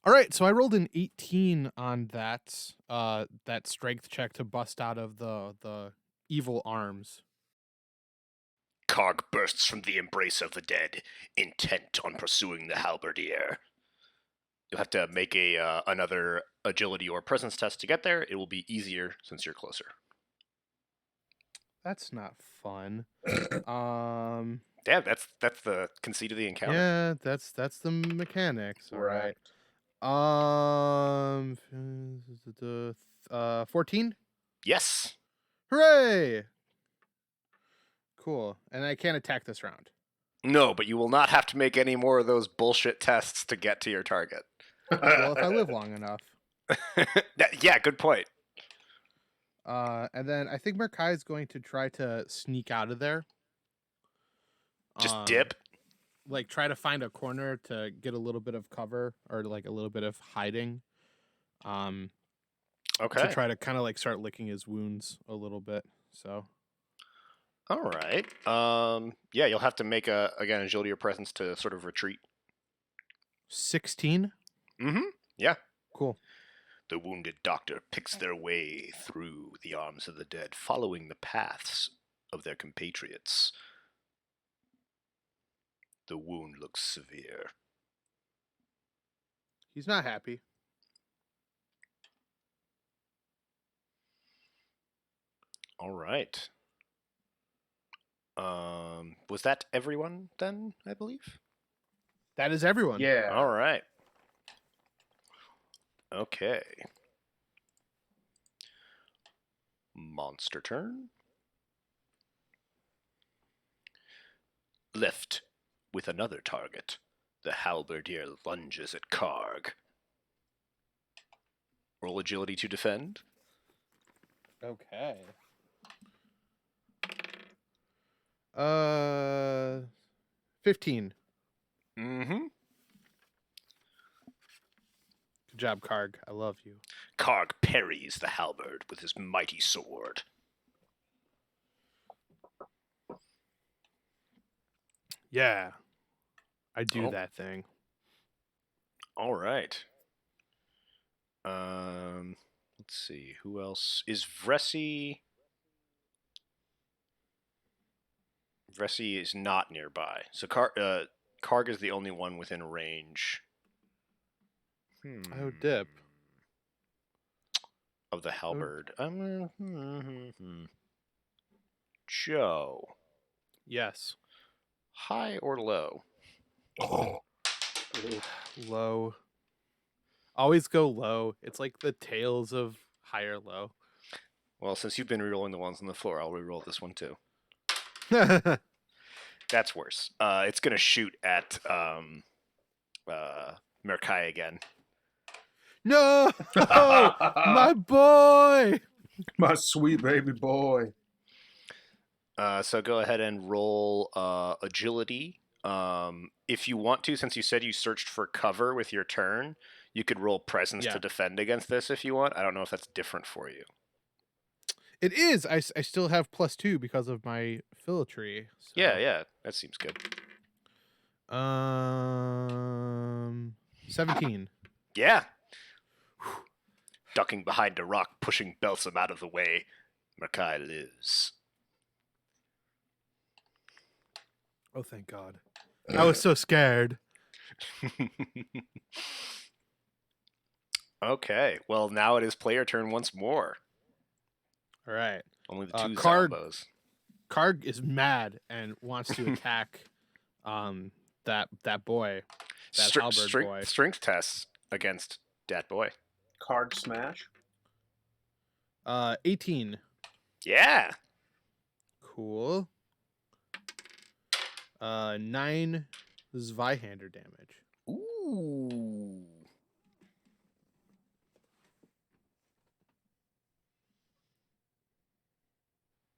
All right, so I rolled an 18 on that strength check to bust out of the evil arms. Karg bursts from the embrace of the dead, intent on pursuing the halberdier. You'll have to make another agility or presence test to get there. It will be easier since you're closer. That's not fun. Um, Yeah, that's the conceit of the encounter. yeah, that's the mechanics. All right. 14. Yes. Hooray! Cool. And I can't attack this round. No, but you will not have to make any more of those bullshit tests to get to your target. Well, if I live long enough. Yeah, good point. And then I think Merkai is going to try to sneak out of there. Just dip. Like try to find a corner to get a little bit of cover or like a little bit of hiding. Okay. To try to kind of like start licking his wounds a little bit. So. All right. Yeah, you'll have to make again agility or presence to sort of retreat. 16. Yeah. Cool. The wounded doctor picks their way through the arms of the dead, following the paths of their compatriots. The wound looks severe. He's not happy. All right. Was that everyone then, I believe? That is everyone. Yeah. All right. Okay. Monster turn. Lift with another target. The halberdier lunges at Karg. Roll agility to defend. Okay. 15. Mm-hmm. Good job, Karg. I love you. Karg parries the halberd with his mighty sword. Yeah. I do that thing. All right. Let's see. Who else? Is Vressy... Vressy is not nearby. So Karg is the only one within range. Oh, dip. Of the halberd. Joe. Yes. High or low? Low. Always go low. It's like the tails of high or low. Well, since you've been rerolling the ones on the floor, I'll reroll this one too. No! That's worse. It's gonna shoot at Merkai again. My boy! My sweet baby boy. So go ahead and roll agility. If you want to, since you said you searched for cover with your turn, you could roll presence to defend against this if you want. I don't know if that's different for you. It is. I still have +2 because of my philtry. So. Yeah, that seems good. 17. Yeah. Ducking behind a rock, pushing Belsam out of the way, Merkai lives. Oh, thank God. I was so scared. Okay, well, now it is player turn once more. All right. Only the two Zombos. Karg is mad and wants to attack that boy. That halberd boy. Strength tests against that boy. Karg smash. 18. Yeah. Cool. 9 Zweihander damage. Ooh.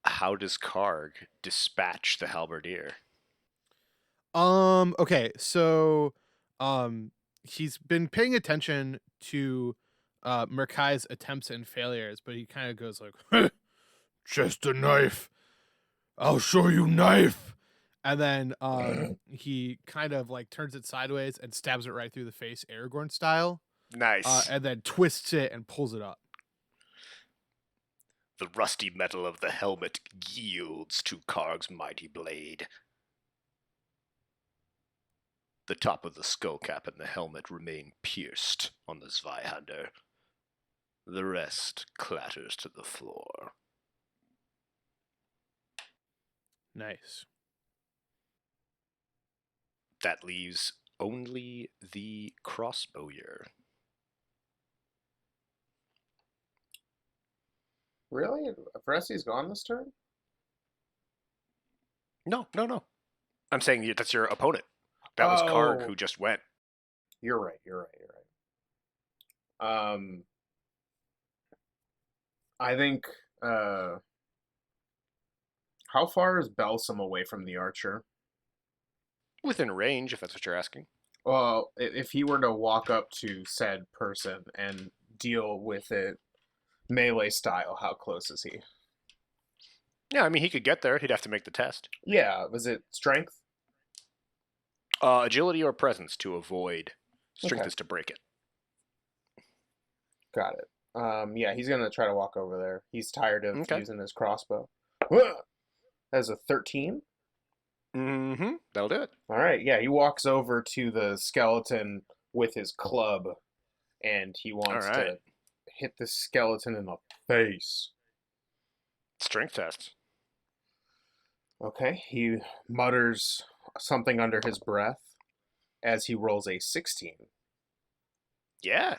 How does Karg dispatch the halberdier? Okay, so he's been paying attention to Merkai's attempts and failures, but he kind of goes like, just a knife. I'll show you knife. And then he kind of like turns it sideways and stabs it right through the face, Aragorn style. Nice. and then twists it and pulls it up. The rusty metal of the helmet yields to Karg's mighty blade. The top of the skull cap and the helmet remain pierced on the Zweihander. The rest clatters to the floor. Nice. That leaves only the crossbowyer. Really? Vressi's gone this turn? No. I'm saying that's your opponent. That was Karg Oh. who just went. You're right. I think, how far is Balsam away from the archer? Within range, if that's what you're asking. Well, if he were to walk up to said person and deal with it melee style, how close is he? Yeah, I mean, he could get there. He'd have to make the test. Yeah, was it strength? Agility or presence to avoid. Strength Okay. is to break it. Got it. Yeah, he's gonna try to walk over there. He's tired of Okay. using his crossbow. That's a 13. Mm-hmm. That'll do it. All right, yeah, he walks over to the skeleton with his club, and he wants All right. to hit the skeleton in the face. Strength test. Okay, he mutters something under his breath as he rolls a 16. Yeah.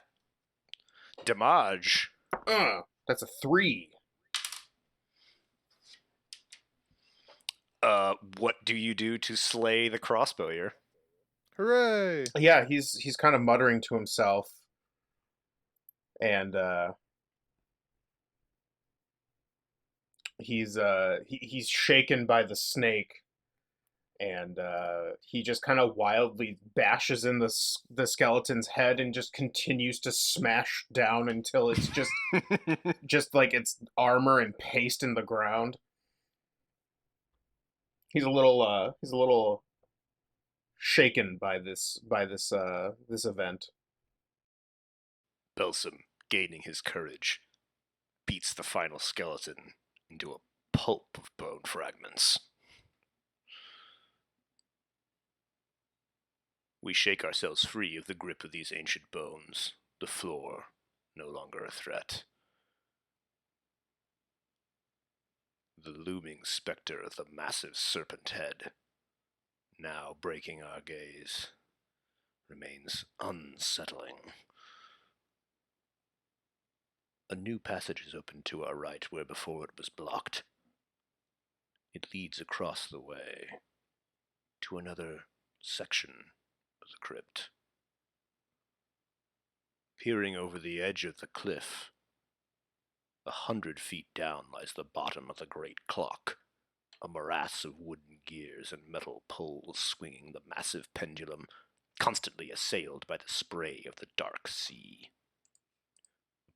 Damage. That's a 3. What do you do to slay the crossbowyer? Hooray! Yeah, he's kind of muttering to himself, and he's shaken by the snake, and he just kind of wildly bashes in the skeleton's head and just continues to smash down until it's just like it's armor and paste in the ground. He's a little shaken by this event. Balsam, gaining his courage, beats the final skeleton into a pulp of bone fragments. We shake ourselves free of the grip of these ancient bones, the floor no longer a threat. The looming specter of the massive serpent head, now breaking our gaze, remains unsettling. A new passage is opened to our right where before it was blocked. It leads across the way to another section of the crypt. Peering over the edge of the cliff, 100 feet down lies the bottom of the great clock, a morass of wooden gears and metal poles swinging the massive pendulum, constantly assailed by the spray of the dark sea.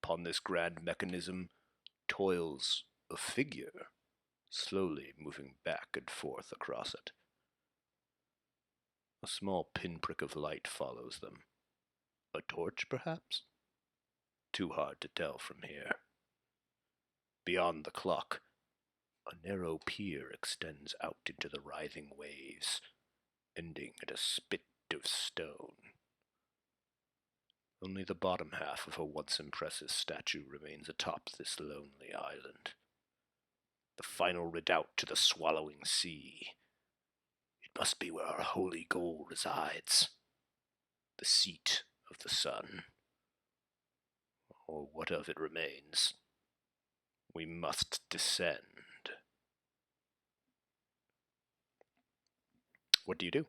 Upon this grand mechanism toils a figure, slowly moving back and forth across it. A small pinprick of light follows them. A torch, perhaps? Too hard to tell from here. Beyond the clock, a narrow pier extends out into the writhing waves, ending at a spit of stone. Only the bottom half of a once impressive statue remains atop this lonely island. The final redoubt to the swallowing sea. It must be where our holy goal resides. The seat of the sun. Or what of it remains. We must descend. What do you do?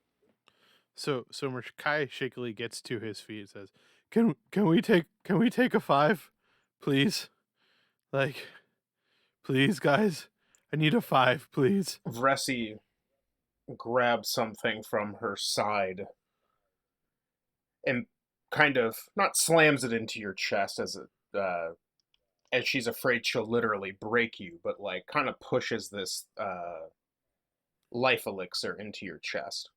So Mordecai shakily gets to his feet and says, Can we take a 5, please? Like, please, guys, I need a 5, please. Vressi grabs something from her side and kind of not slams it into your chest as she's afraid she'll literally break you, but like kind of pushes this life elixir into your chest.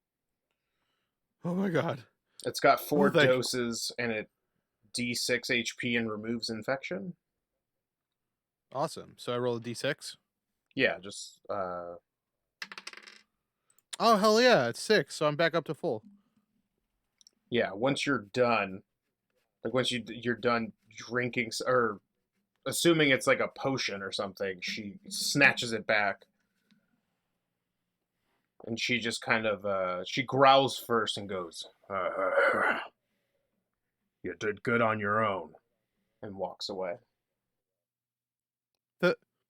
Oh my god. It's got 4 thank you. doses, and it D6 HP and removes infection. Awesome. So I roll a d6. Yeah, just Oh hell yeah, it's 6. So I'm back up to full. yeah. Once you're done, like once you're done drinking, or assuming it's like a potion or something, she snatches it back, and she just kind of she growls first and goes, "You did good on your own," and walks away.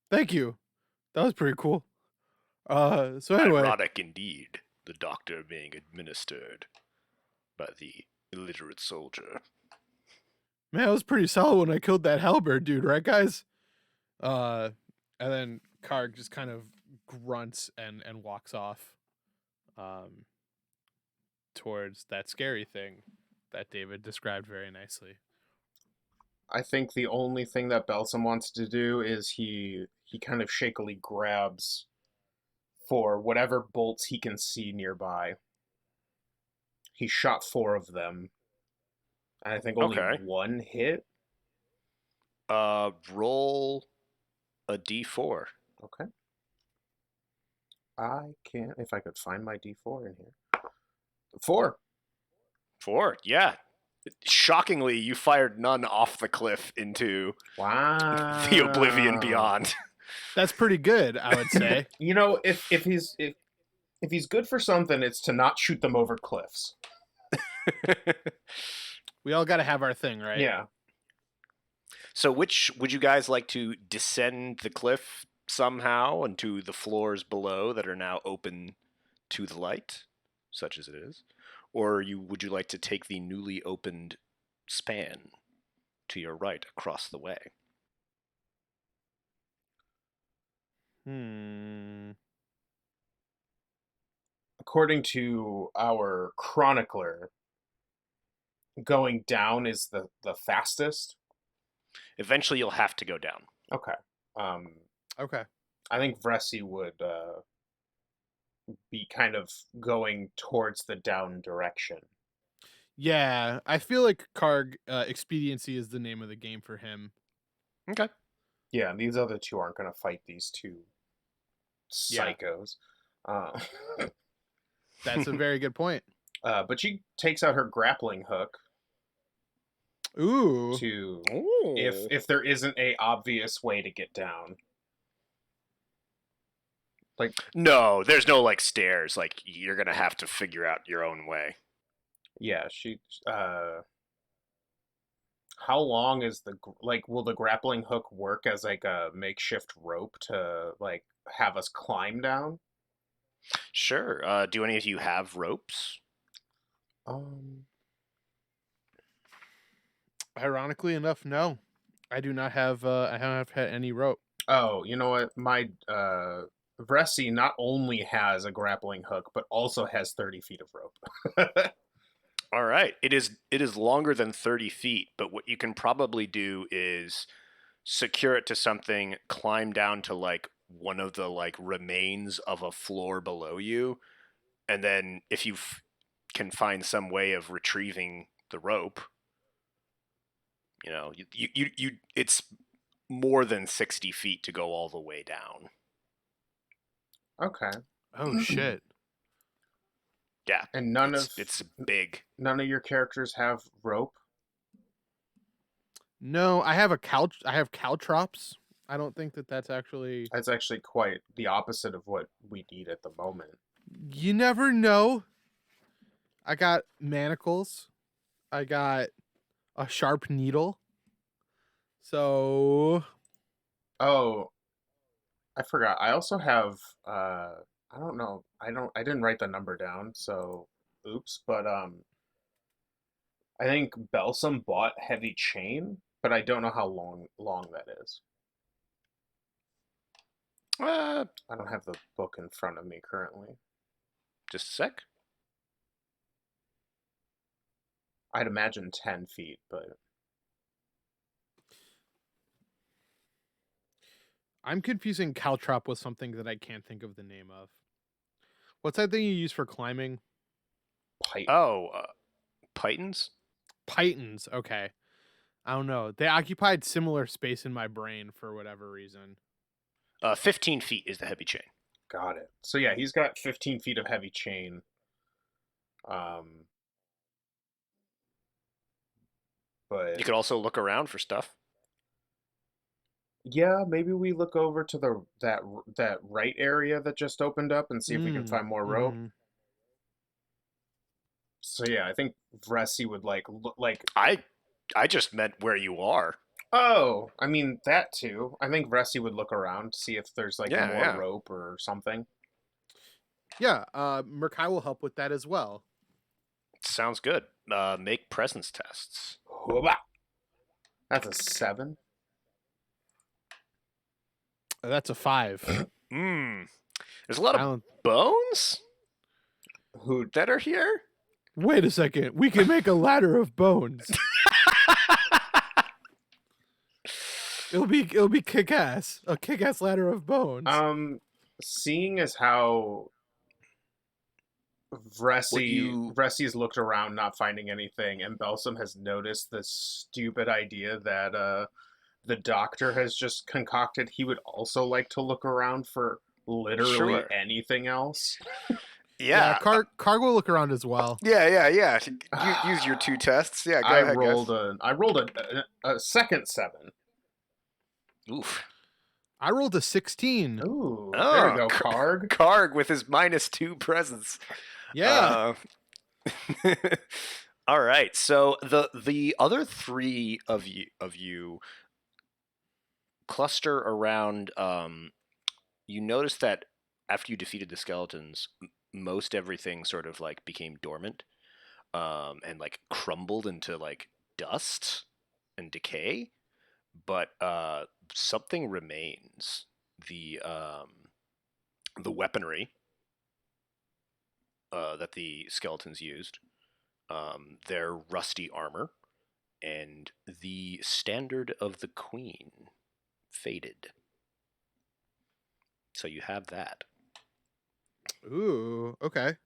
Thank you. That was pretty cool. So anyway, Ironic indeed, the doctor being administered by the illiterate soldier. man, it was pretty solid when I killed that halberd dude, right, guys? And then Karg just kind of grunts and walks off, towards that scary thing that David described very nicely. I think the only thing that Belsam wants to do is he kind of shakily grabs for whatever bolts he can see nearby. He shot 4 of them, and I think only one hit. Roll a d4. Okay. I can't, if I could find my d4 in here. 4. 4, yeah. Shockingly, you fired none off the cliff into the oblivion beyond. That's pretty good, I would say. You know, if he's good for something, it's to not shoot them over cliffs. We all got to have our thing, right? Yeah. So which would you guys like to descend the cliff somehow into the floors below that are now open to the light, such as it is? Or would you like to take the newly opened span to your right across the way? According to our chronicler, going down is the fastest. Eventually, you'll have to go down. Okay. Okay. I think Vressy would be kind of going towards the down direction. Yeah, I feel like Karg, expediency is the name of the game for him. Okay. Yeah, and these other two aren't going to fight these two psychos. That's a very good point. But she takes out her grappling hook. Ooh. If there isn't a obvious way to get down. Like, no, there's no like stairs. Like, you're gonna have to figure out your own way. Yeah, she. How long is will the grappling hook work as like a makeshift rope to like have us climb down? Sure. Do any of you have ropes? Ironically enough, no. I do not have. I haven't had any rope. Oh, you know what? My Vressy not only has a grappling hook, but also has 30 feet of rope. All right. It is longer than 30 feet, but what you can probably do is secure it to something, climb down to like one of the like remains of a floor below you, and then if you can find some way of retrieving the rope, you know, you it's more than 60 feet to go all the way down. Okay. Oh shit. Yeah. And it's big. None of your characters have rope? No, I have caltrops. I don't think that's actually... That's actually quite the opposite of what we need at the moment. You never know. I got manacles. I got a sharp needle. So... Oh, I forgot. I also have, I don't know. I didn't write the number down, so oops. But, I think Belsam bought heavy chain, but I don't know how long that is. I don't have the book in front of me currently. Just a sec. I'd imagine 10 feet, but... I'm confusing caltrop with something that I can't think of the name of. What's that thing you use for climbing? Python. Oh, pythons? Pythons, okay. I don't know. They occupied similar space in my brain for whatever reason. 15 feet is the heavy chain. Got it. So yeah, he's got 15 feet of heavy chain. But You could also look around for stuff. yeah, maybe we look over to that right area that just opened up and see if we can find more rope. So yeah, I think Vressy would look like. I just meant where you are. Oh, I mean that too. I think Vressy would look around, see if there's more rope or something. Yeah, Merkai will help with that as well. Sounds good. Make presence tests. That's a 7. That's a 5. There's a lot of bones that are here. Wait a second. We can make a ladder of bones. It'll be kick-ass. A kick-ass ladder of bones. Seeing as how Vressy's looked around not finding anything, and Belsum has noticed this stupid idea that the doctor has just concocted, he would also like to look around for literally anything else. Yeah, Karg will look around as well. Yeah. Use your 2 tests. Yeah, go ahead. I rolled a second 7. Oof. I rolled a 16. Ooh, there you go, Karg. Karg with his -2 presence. Yeah. All right. So the other 3 of you cluster around. You notice that after you defeated the skeletons, most everything sort of became dormant, and crumbled into dust and decay. But something remains. The weaponry that the skeletons used, their rusty armor, and the standard of the queen faded. So you have that. Ooh, okay.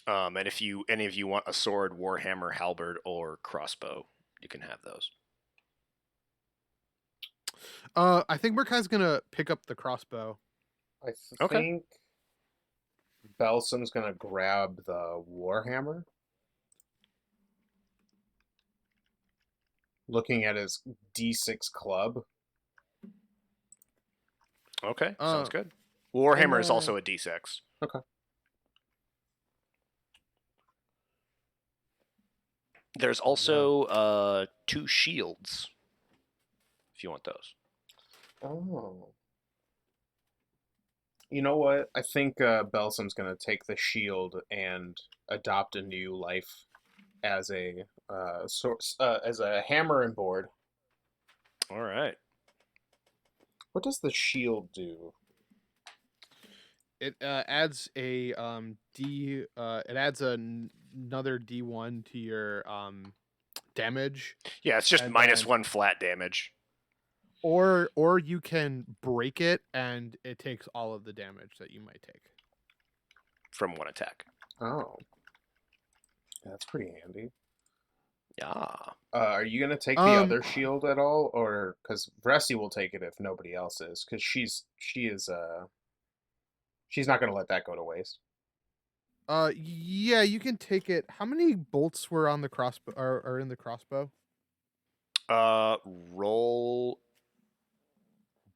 And if any of you want a sword, warhammer, halberd, or crossbow, you can have those. I think Murkai's gonna pick up the crossbow. I think Belsum's gonna grab the warhammer. Looking at his D6 club. Okay, sounds good. Warhammer is also a D6. Okay. There's also 2 shields, if you want those. Oh. You know what? I think Belsum's going to take the shield and adopt a new life as a hammer and board. All right. What does the shield do? It adds a D. It adds another D1 to your damage. Yeah, it's just -1 flat damage. Or you can break it and it takes all of the damage that you might take from one attack. Oh, that's pretty handy. Yeah. Are you gonna take the other shield at all, or because Vressy will take it if nobody else is, because she's not gonna let that go to waste. Yeah, you can take it. How many bolts were on the crossbow? Are in the crossbow? Roll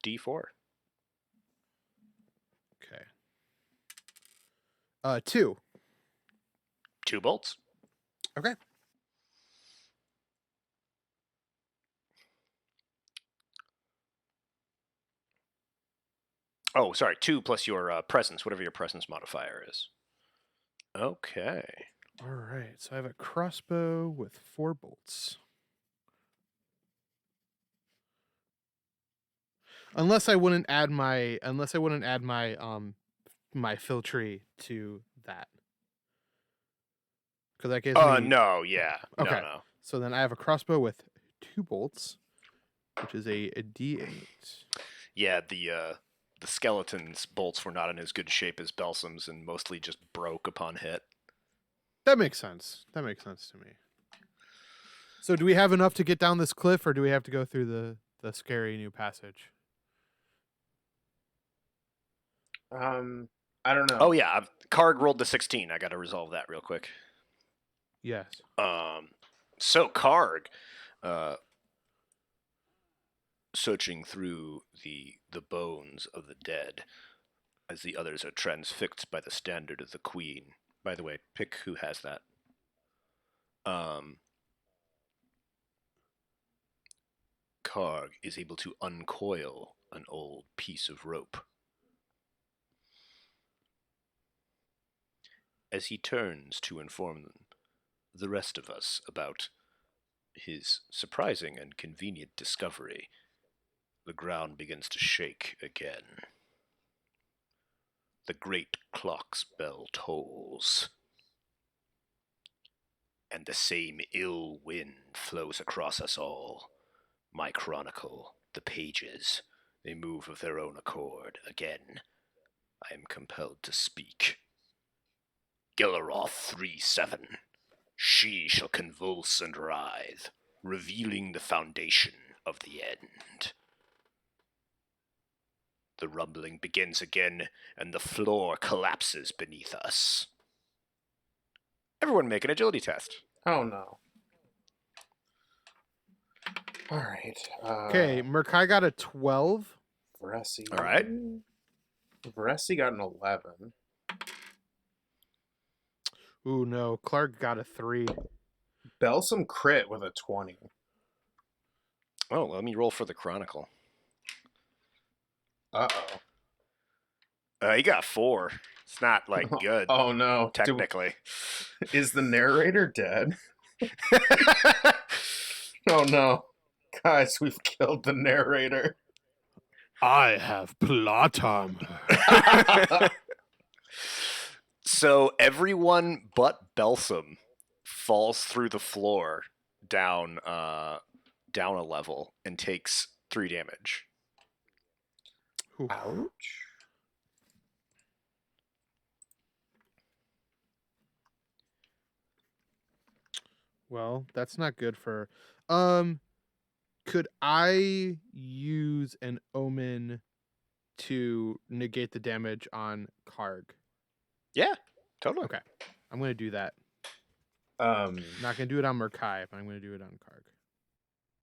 D4. Okay. 2. 2 bolts. Okay. Oh, sorry. 2 plus your presence, whatever your presence modifier is. Okay. All right. So I have a crossbow with 4 bolts. Unless I wouldn't add my my filtree to that. Because that gives me... no, yeah. Okay. No. So then I have a crossbow with 2 bolts, which is a D8. Yeah, the skeleton's bolts were not in as good shape as Belsum's and mostly just broke upon hit. That makes sense. That makes sense to me. So do we have enough to get down this cliff, or do we have to go through the scary new passage? I don't know. Oh yeah, Karg rolled the 16. I got to resolve that real quick. Yes. So Karg, searching through the bones of the dead, as the others are transfixed by the standard of the queen. By the way, pick who has that. Karg is able to uncoil an old piece of rope. As he turns to inform the rest of us about his surprising and convenient discovery, the ground begins to shake again. The great clock's bell tolls, and the same ill wind flows across us all. My chronicle, the pages, they move of their own accord. Again, I am compelled to speak. Gilroth 3-7. She shall convulse and writhe, revealing the foundation of the end. The rumbling begins again, and the floor collapses beneath us. Everyone make an agility test. Oh no. All right. Okay, Merkai got a 12. Varessi. All right. Varessi got an 11. Ooh, no. Clark got a 3. Belsum crit with a 20. Oh, let me roll for the chronicle. Uh-oh. He got 4. It's not, like, good. Oh, no. Technically. Is the narrator dead? Oh, no. Guys, we've killed the narrator. I have Platom. So everyone but Belsum falls through the floor down a level and takes 3 damage. Ouch. Well, that's not good for... Could I use an omen to negate the damage on Karg? Yeah, totally. Okay. I'm going to do that. Not going to do it on Merkai, but I'm going to do it on Karg.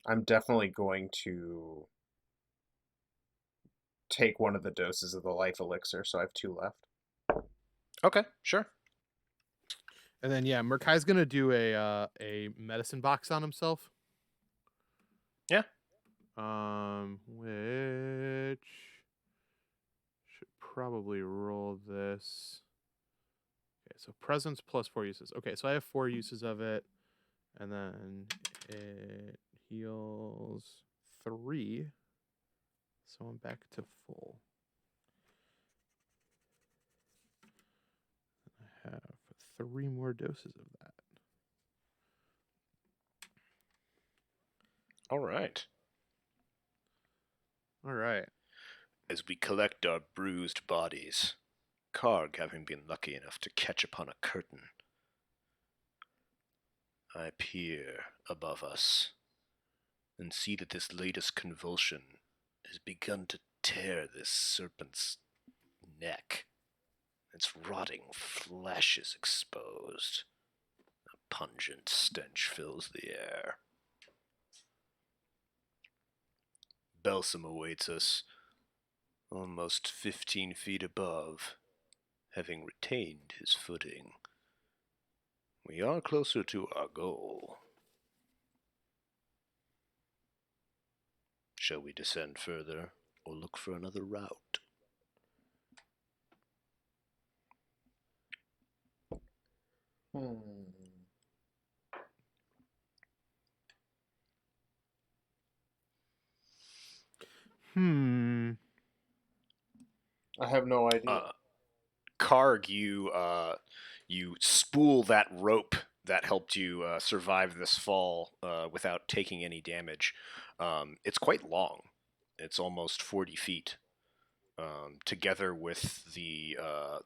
I'm definitely going to take one of the doses of the life elixir, so I have 2 left. Okay, sure. And then, yeah, Merkai's going to do a medicine box on himself. Yeah. Which should probably roll this. Okay, so presence plus 4 uses. Okay, so I have 4 uses of it, and then it heals 3, so I'm back to full. I have 3 more doses of that. All right. All right. As we collect our bruised bodies, Karg having been lucky enough to catch upon a curtain, I peer above us and see that this latest convulsion has begun to tear this serpent's neck. Its rotting flesh is exposed. A pungent stench fills the air. Belsum awaits us, almost 15 feet above, having retained his footing. We are closer to our goal. Shall we descend further, or look for another route? I have no idea. Karg, you spool that rope that helped you survive this fall without taking any damage. It's quite long. It's almost 40 feet. Together with the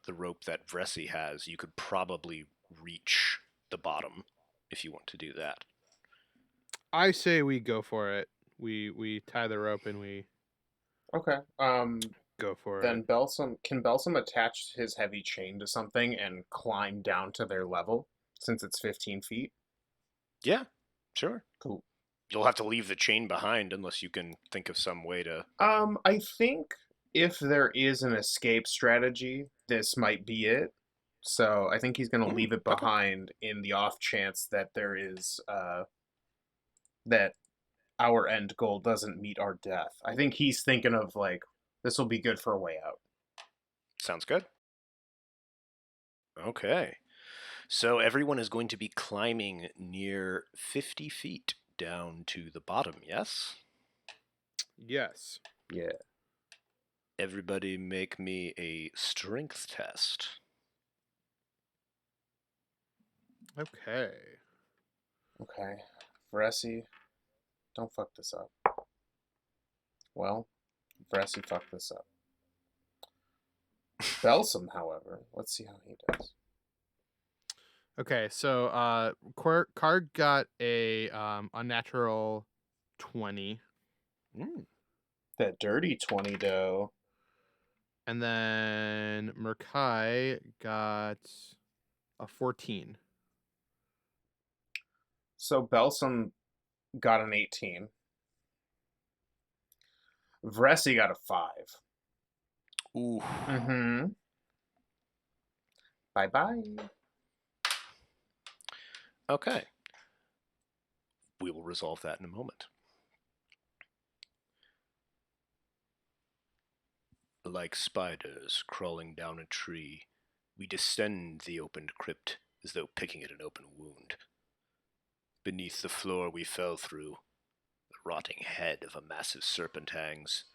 rope that Vressi has, you could probably reach the bottom if you want to do that. I say we go for it. We tie the rope and we Okay. go for Then it. Belsum attach his heavy chain to something and climb down to their level since it's 15 feet? Yeah, sure. Cool. You'll have to leave the chain behind unless you can think of some way to. I think if there is an escape strategy, this might be it. So I think he's going to leave it Okay. behind in the off chance that there is that our end goal doesn't meet our death. I think he's thinking of like this will be good for a way out. Sounds good. Okay. So everyone is going to be climbing near 50 feet down to the bottom, yes? Yes. Yeah. Everybody make me a strength test. Okay. Okay. Vresi, don't fuck this up. Well, Vresi fucked this up. Belsum, however, let's see how he does. Okay, so Card got a unnatural 20. That dirty 20, though. And then Merkai got a 14. So Belsum got an 18. Vresi got a 5. Ooh. Mm-hmm. Bye-bye. Okay. We will resolve that in a moment. Like spiders crawling down a tree, we descend the opened crypt as though picking at an open wound. Beneath the floor we fell through, the rotting head of a massive serpent hangs,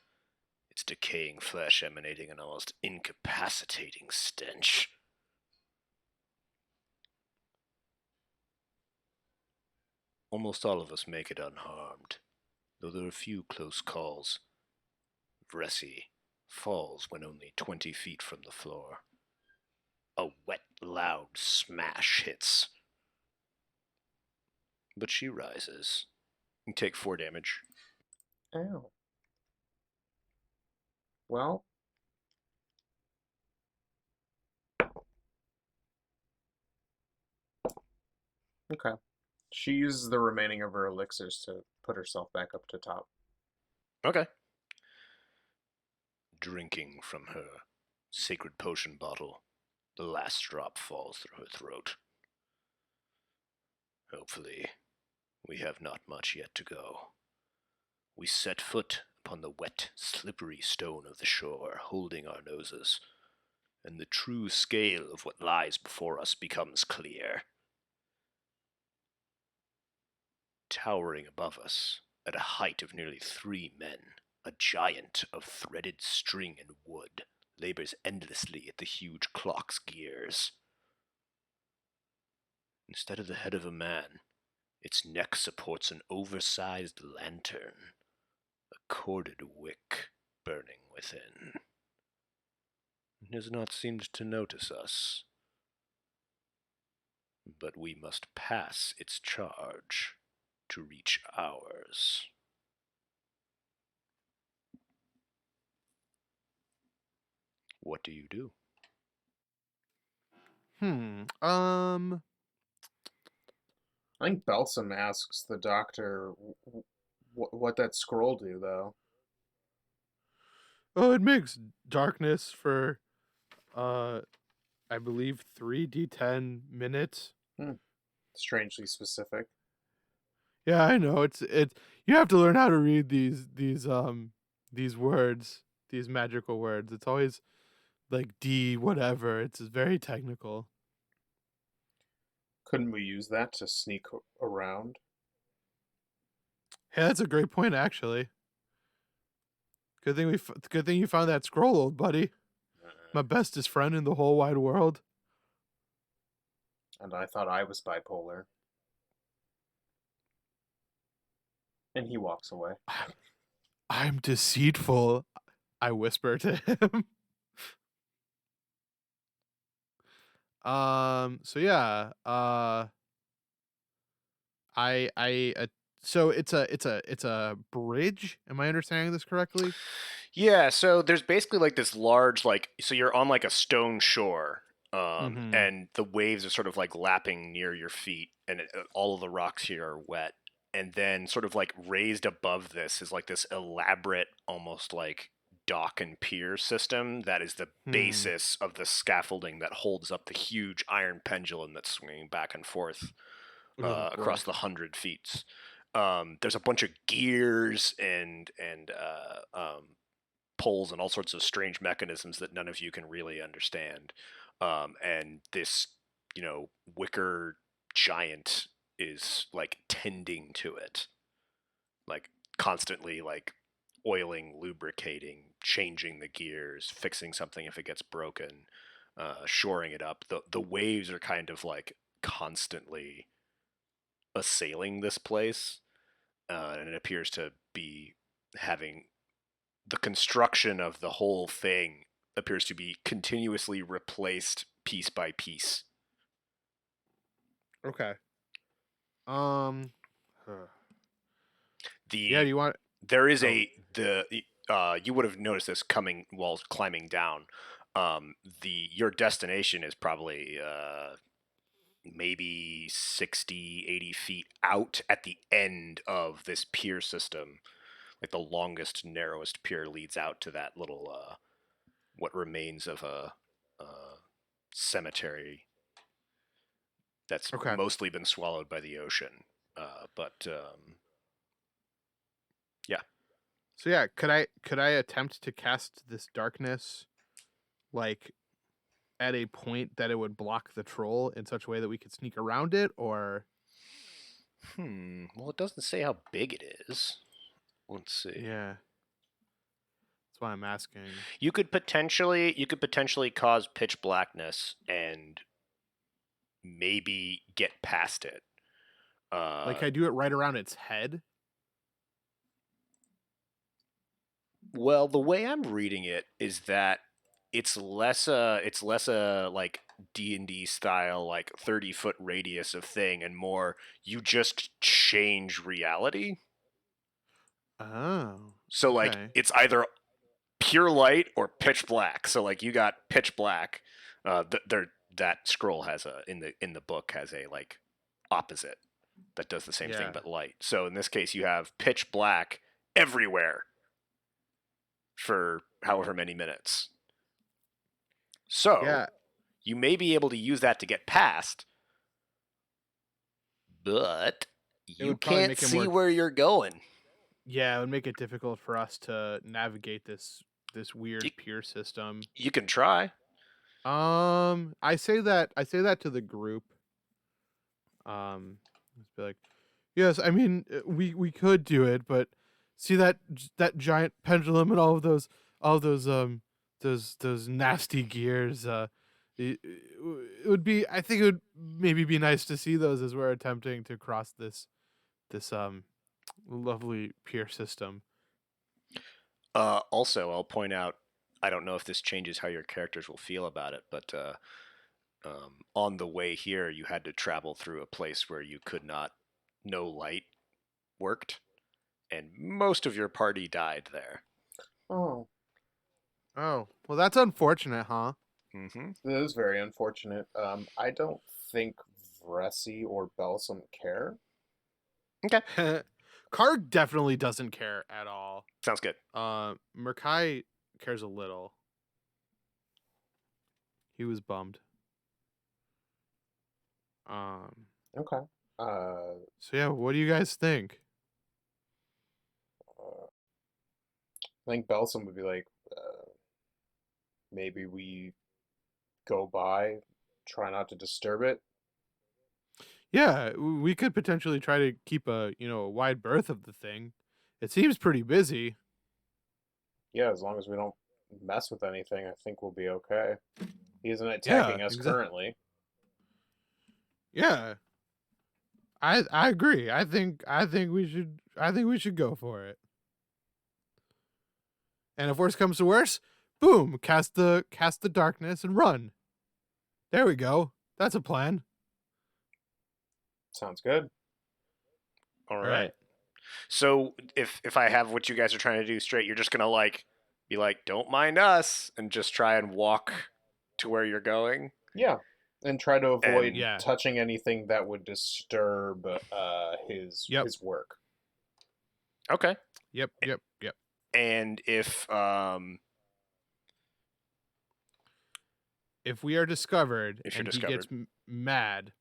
its decaying flesh emanating an almost incapacitating stench. Almost all of us make it unharmed, though there are few close calls. Vresi falls when only 20 feet from the floor. A wet, loud smash hits. But she rises. You take 4 damage. Ow. Well. Okay. She uses the remaining of her elixirs to put herself back up to top. Okay. Drinking from her sacred potion bottle, the last drop falls through her throat. Hopefully, we have not much yet to go. We set foot upon the wet, slippery stone of the shore, holding our noses, and the true scale of what lies before us becomes clear. Towering above us, at a height of nearly 3 men, a giant of threaded string and wood labors endlessly at the huge clock's gears. Instead of the head of a man, its neck supports an oversized lantern, a corded wick burning within. It has not seemed to notice us, but we must pass its charge to reach ours. What do you do? I think Belsum asks the doctor what that scroll do, though. Oh, it makes darkness for I believe 3d10 minutes. Strangely specific. Yeah, I know. It's you have to learn how to read these words, these magical words. It's always like D whatever. It's very technical. Couldn't we use that to sneak around? Hey, that's a great point actually. Good thing you found that scroll, old buddy. My bestest friend in the whole wide world. And I thought I was bipolar. And he walks away. I'm deceitful, I whisper to him. So yeah, I So it's a bridge. Am I understanding this correctly? Yeah, so there's basically like this large so you're on like a stone shore, Mm-hmm. and the waves are sort of like lapping near your feet, and all of the rocks here are wet. And then sort of like raised above this is like this elaborate, almost like dock and pier system that is the Hmm. basis of the scaffolding that holds up the huge iron pendulum that's swinging back and forth Oh boy. across the 100 feet. There's a bunch of gears and poles and all sorts of strange mechanisms that none of you can really understand. And this, wicker giant is like tending to it, like constantly like oiling, lubricating, changing the gears, fixing something if it gets broken, shoring it up. The waves are kind of like constantly assailing this place, and it appears to be having the construction of the whole thing appears to be continuously replaced piece by piece. Okay. Um. huh. Yeah. Do The you want? there is Oh. you would have noticed this coming while climbing down. The your destination is probably maybe 60, 80 feet out at the end of this pier system. Like the longest, narrowest pier leads out to that little what remains of a cemetery that's Okay. mostly been swallowed by the ocean. But yeah, So yeah, could I attempt to cast this darkness like at a point that it would block the troll in such a way that we could sneak around it, or Well, it doesn't say how big it is. Let's see. yeah, that's why I'm asking. You could potentially cause pitch blackness and maybe get past it. Like I do it right around its head. Well, the way I'm reading it is that it's less a like D&D style like 30-foot radius of thing and more you just change reality. Oh, So like okay. it's either pure light or pitch black. So like you got pitch black. That scroll has in the book has a like opposite that does the same thing Yeah. but light. So in this case you have pitch black everywhere for however many minutes. So Yeah. you may be able to use that to get past, but It you would probably can't make it see more. where you're going. Yeah, it would make it difficult for us to navigate this weird You, pier system. you can try. I say that to the group. Let's be like, yes, I mean we could do it, but see that giant pendulum and all of those nasty gears. It would be. I think it would maybe be nice to see those as we're attempting to cross this lovely pier system. Also, I'll point out, I don't know if this changes how your characters will feel about it, but on the way here, you had to travel through a place where no light worked, and most of your party died there. Oh, Oh, well, that's unfortunate, huh? Mm-hmm. that is very unfortunate. I don't think Vresi or Belsum care. Okay. Karg definitely doesn't care at all. Sounds good. Merkai cares a little. He was bummed. Okay. So yeah, what do you guys think? I think Belsum would be like, maybe we go by, try not to disturb it. Yeah, we could potentially try to keep a wide berth of the thing. It seems pretty busy. Yeah, as long as we don't mess with anything, I think we'll be okay. He isn't Yeah, attacking us exactly. currently. Yeah, I agree. I think we should go for it. And if worse comes to worse, boom, cast the darkness and run. There we go. That's a plan. Sounds good. All All right. right. So if I have what you guys are trying to do straight, you're just gonna be like, don't mind us, and just try and walk to where you're going. Yeah, and try to avoid And Yeah. touching anything that would disturb Yep. his work. okay. Yep. And If we are discovered if you're and he discovered, gets mad,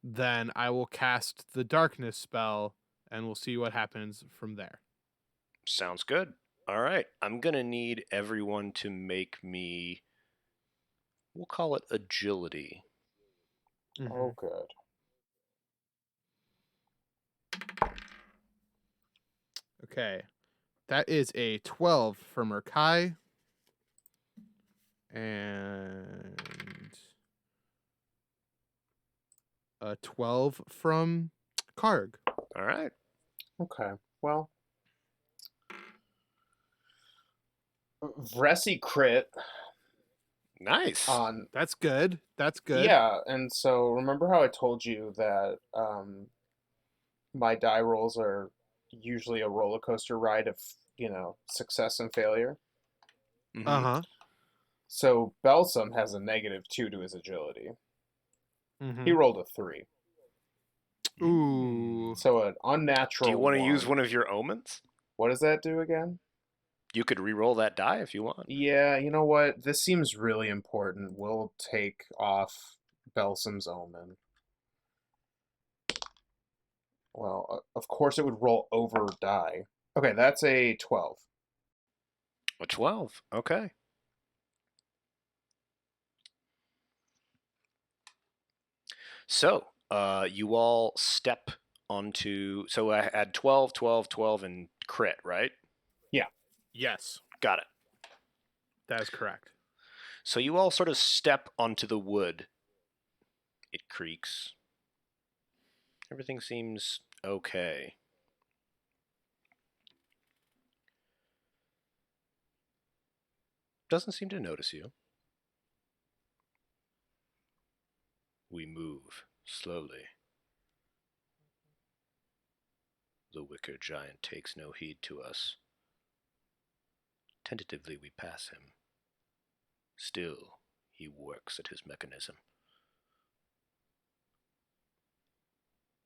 then I will cast the darkness spell and we'll see what happens from there. sounds good. All right, I'm gonna need everyone to make me. We'll call it agility. Oh, good. Okay. That is a 12 for Murkai. And a 12 from Karg. All right. Okay. Well, Vressy crit Nice. on. That's good. That's good. Yeah, and so remember how I told you that my die rolls are usually a roller coaster ride of, success and failure? Mhm. Uh-huh. So Belsum has a -2 to his agility. He rolled a 3. Ooh. So an unnatural Do you want to use 1. one of your omens? What does that do again? You could re-roll that die if you want. Yeah, you know what? This seems really important. We'll take off Belsum's omen. Well, of course it would roll over die. Okay, that's a 12. A 12. Okay. So, you all step onto. So I had 12, 12, 12, and crit, right? Yes, Got it. that is correct. So you all sort of step onto the wood. It creaks. Everything seems okay. Doesn't seem to notice you. We move slowly. The wicker giant takes no heed to us. Tentatively we pass him. Still, he works at his mechanism.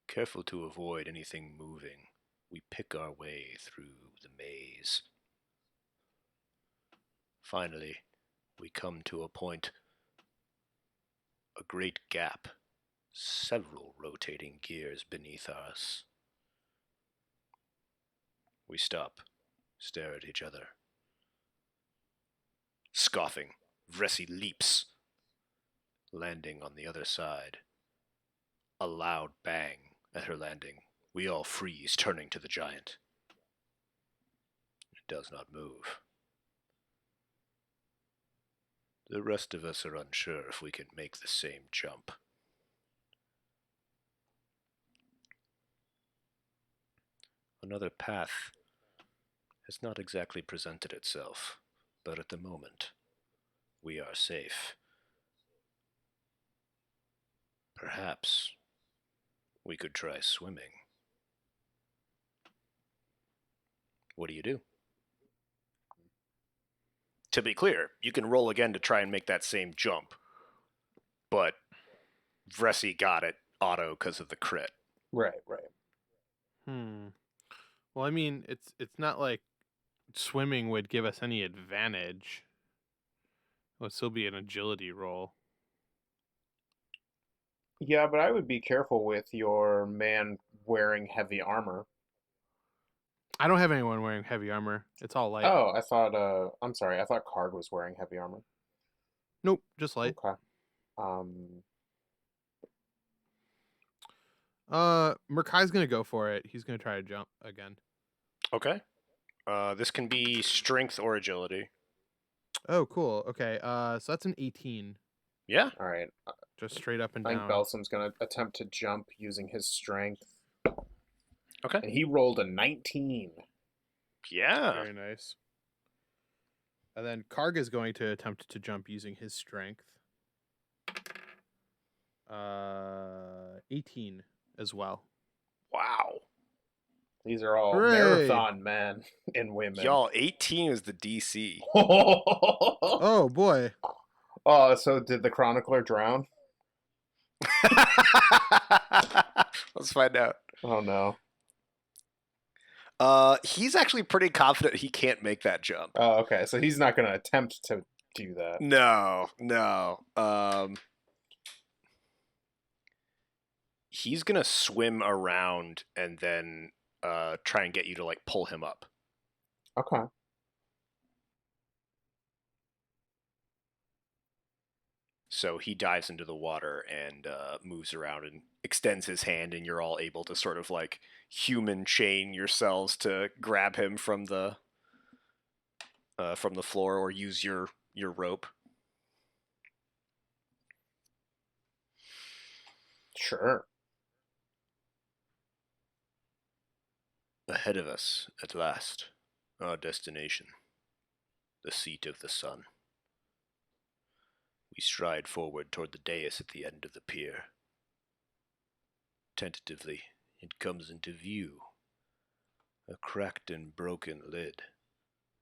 Careful to avoid anything moving, we pick our way through the maze. Finally, we come to a point, a great gap, several rotating gears beneath us. We stop, stare at each other. Scoffing, Vressy leaps, landing on the other side. A loud bang at her landing. We all freeze, turning to the giant. It does not move. The rest of us are unsure if we can make the same jump. Another path has not exactly presented itself, but at the moment, we are safe. Perhaps we could try swimming. What do you do? To be clear, you can roll again to try and make that same jump, but Vressy got it auto because of the crit. Right. Well, I mean, it's not like swimming would give us any advantage. It would still be an agility roll. Yeah, but I would be careful with your man wearing heavy armor. I don't have anyone wearing heavy armor. It's all light. Oh, I'm sorry. I thought Karg was wearing heavy armor. Nope, just light. Okay. Um, Murkai's gonna go for it. He's gonna try to jump again. Okay. This can be strength or agility. Oh, cool. Okay. So that's an 18. Yeah. all right. Just straight up and I think down. Belsum's going to attempt to jump using his strength. Okay. And he rolled a 19. Yeah. Very nice. And then Karg is going to attempt to jump using his strength. 18 as well. Wow. These are all Hooray! marathon men and women. Y'all, 18 is the DC. Oh boy. Oh, so did the chronicler drown? Let's find out. Oh no. He's actually pretty confident he can't make that jump. Oh, okay. So he's not going to attempt to do that. No. He's gonna swim around and then try and get you to like pull him up. Okay. So he dives into the water and moves around and extends his hand, and you're all able to sort of like human chain yourselves to grab him from the floor, or use your rope. Sure. Ahead of us, at last, our destination, the seat of the sun. We stride forward toward the dais at the end of the pier. Tentatively, it comes into view. A cracked and broken lid,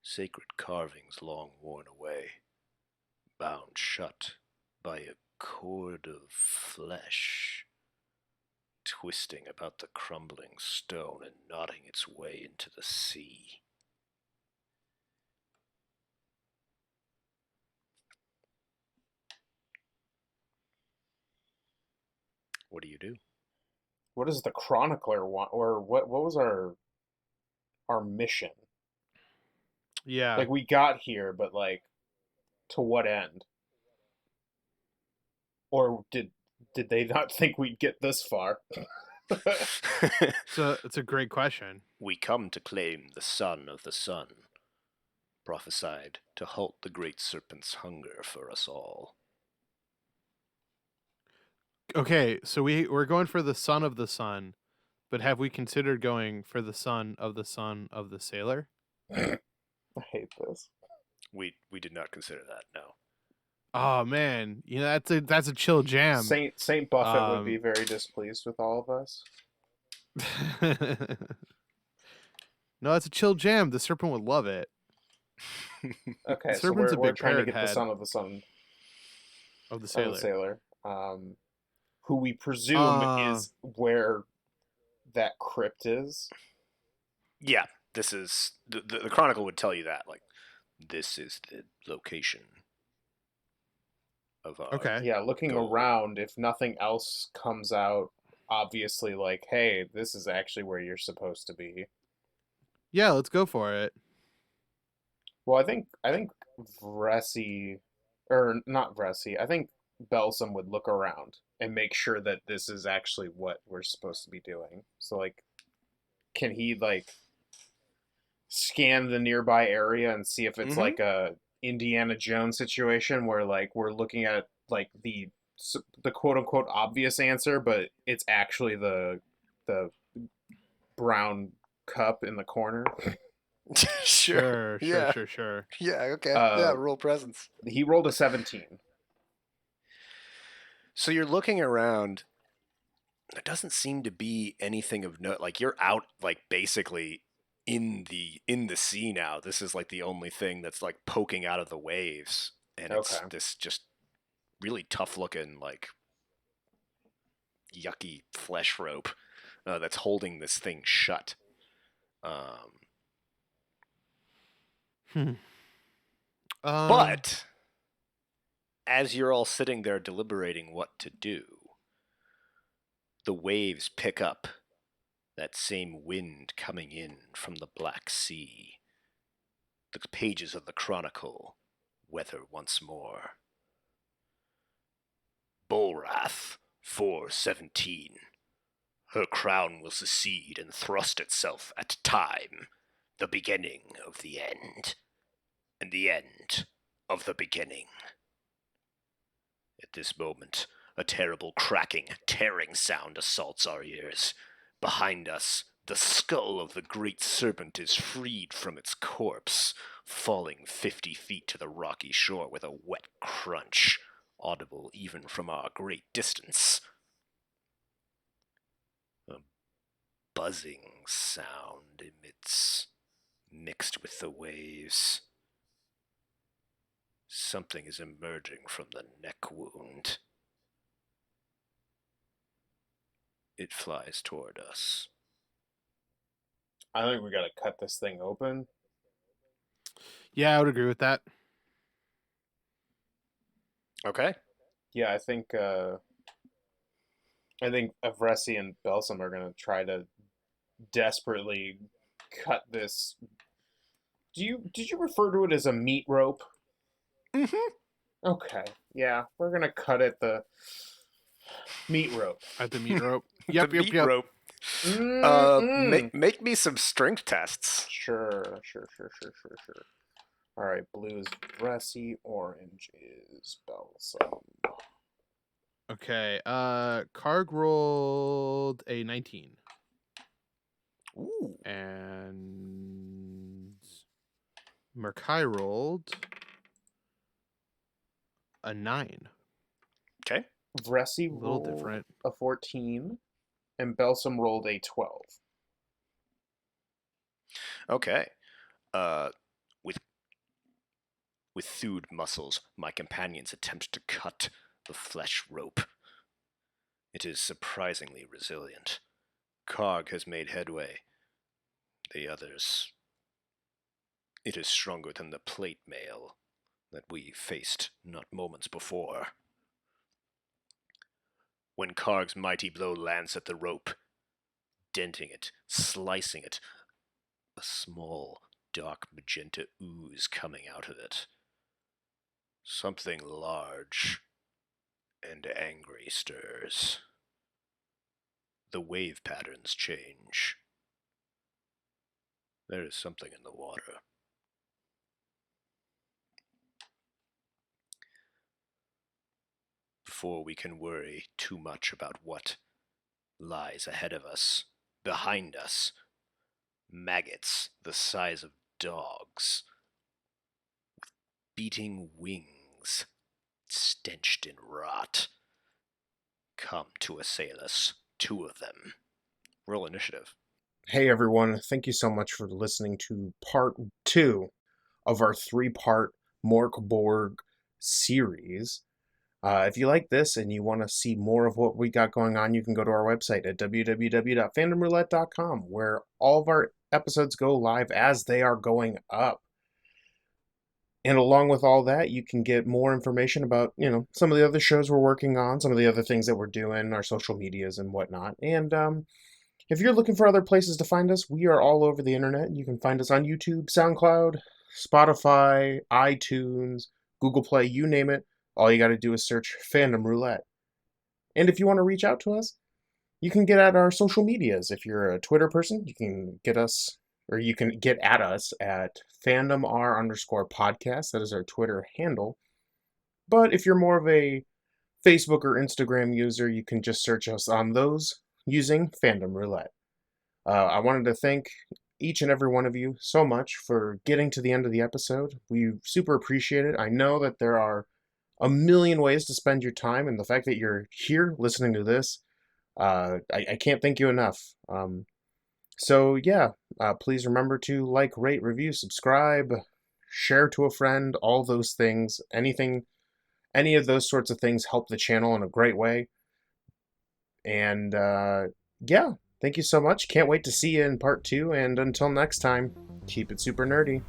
sacred carvings long worn away, bound shut by a cord of flesh, twisting about the crumbling stone and knotting its way into the sea. What do you do? What does the chronicler want, or what was our mission? Yeah. Like, we got here, but like, to what end? Or did they not think we'd get this far? So it's a great question. We come to claim the son of the sun, prophesied to halt the great serpent's hunger for us all. Okay, so we're going for the son of the sun, but have we considered going for the son of the son of the sailor? I hate this. We did not consider that, no. Oh man, that's a chill jam. Saint Buffett would be very displeased with all of us. No, it's a chill jam. The serpent would love it. Okay, so Serpent's a we're big trying to parrot get the head son of the son of the of sailor. the sailor, who we presume is where that crypt is. Yeah, this is the Chronicle would tell you that, like, this is the location of our Okay. Yeah, looking goal. around, if nothing else comes out, obviously, like, hey, this is actually where you're supposed to be. Yeah, let's go for it. Well, I think Vresi, or not Vresi, I think Belsum would look around and make sure that this is actually what we're supposed to be doing. So, like, can he, like, scan the nearby area and see if it's like a Indiana Jones situation where, like, we're looking at, like, the quote unquote obvious answer, but it's actually the brown cup in the corner? Sure. Yeah. Sure. Yeah, okay. Yeah, roll presence. He rolled a 17. So you're looking around. There doesn't seem to be anything of note. Like, you're out, like, basically in the sea now. This is like the only thing that's like poking out of the waves, and it's this just really tough looking, like, yucky flesh rope that's holding this thing shut. But as you're all sitting there deliberating what to do, the waves pick up, that same wind coming in from the Black Sea. The pages of the Chronicle weather once more. Bullwrath 417. Her crown will secede and thrust itself at time, the beginning of the end, and the end of the beginning. At this moment, a terrible cracking, tearing sound assaults our ears. Behind us, the skull of the great serpent is freed from its corpse, falling 50 feet to the rocky shore with a wet crunch, audible even from our great distance. A buzzing sound emits, mixed with the waves. Something is emerging from the neck wound. It flies toward us. I think we gotta cut this thing open. Yeah, I would agree with that. Okay. Yeah, I think Avresi and Belsam are gonna try to desperately cut this. Did you refer to it as a meat rope? Mm-hmm. Okay. Yeah, we're gonna cut at the meat rope. At the meat rope. Yep. The meat rope. Make me some strength tests. Sure. All right, blue is Avresi, orange is Belsam. Okay. Karg rolled a 19. Ooh. And Merkai rolled a 9. Okay. Avresi A little rolled different. a 14, and Belsam rolled a 12. Okay. With thewed muscles, my companions attempt to cut the flesh rope. It is surprisingly resilient. Karg has made headway. The others... It is stronger than the plate mail that we faced not moments before. When Karg's mighty blow lands at the rope, denting it, slicing it, a small, dark magenta ooze coming out of it. Something large and angry stirs. The wave patterns change. There is something in the water. Before we can worry too much about what lies ahead of us, behind us, maggots the size of dogs, with beating wings, stenched in rot, come to assail us, 2 of them. Roll initiative. Hey everyone, thank you so much for listening to part 2 of our 3-part Mork Borg series. If you like this and you want to see more of what we got going on, you can go to our website at www.fandomroulette.com, where all of our episodes go live as they are going up. And along with all that, you can get more information about, some of the other shows we're working on, some of the other things that we're doing, our social medias and whatnot. And if you're looking for other places to find us, we are all over the internet. You can find us on YouTube, SoundCloud, Spotify, iTunes, Google Play, you name it. All you got to do is search Fandom Roulette. And if you want to reach out to us, you can get at our social medias. If you're a Twitter person, you can get us, or you can get at us at fandomr_podcast. That is our Twitter handle. But if you're more of a Facebook or Instagram user, you can just search us on those using Fandom Roulette. I wanted to thank each and every one of you so much for getting to the end of the episode. We super appreciate it. I know that there are a million ways to spend your time, and the fact that you're here listening to this, I can't thank you enough. Please remember to like, rate, review, subscribe, share to a friend, all those things. Any of those sorts of things help the channel in a great way. And thank you so much. Can't wait to see you in part 2, and until next time, keep it super nerdy.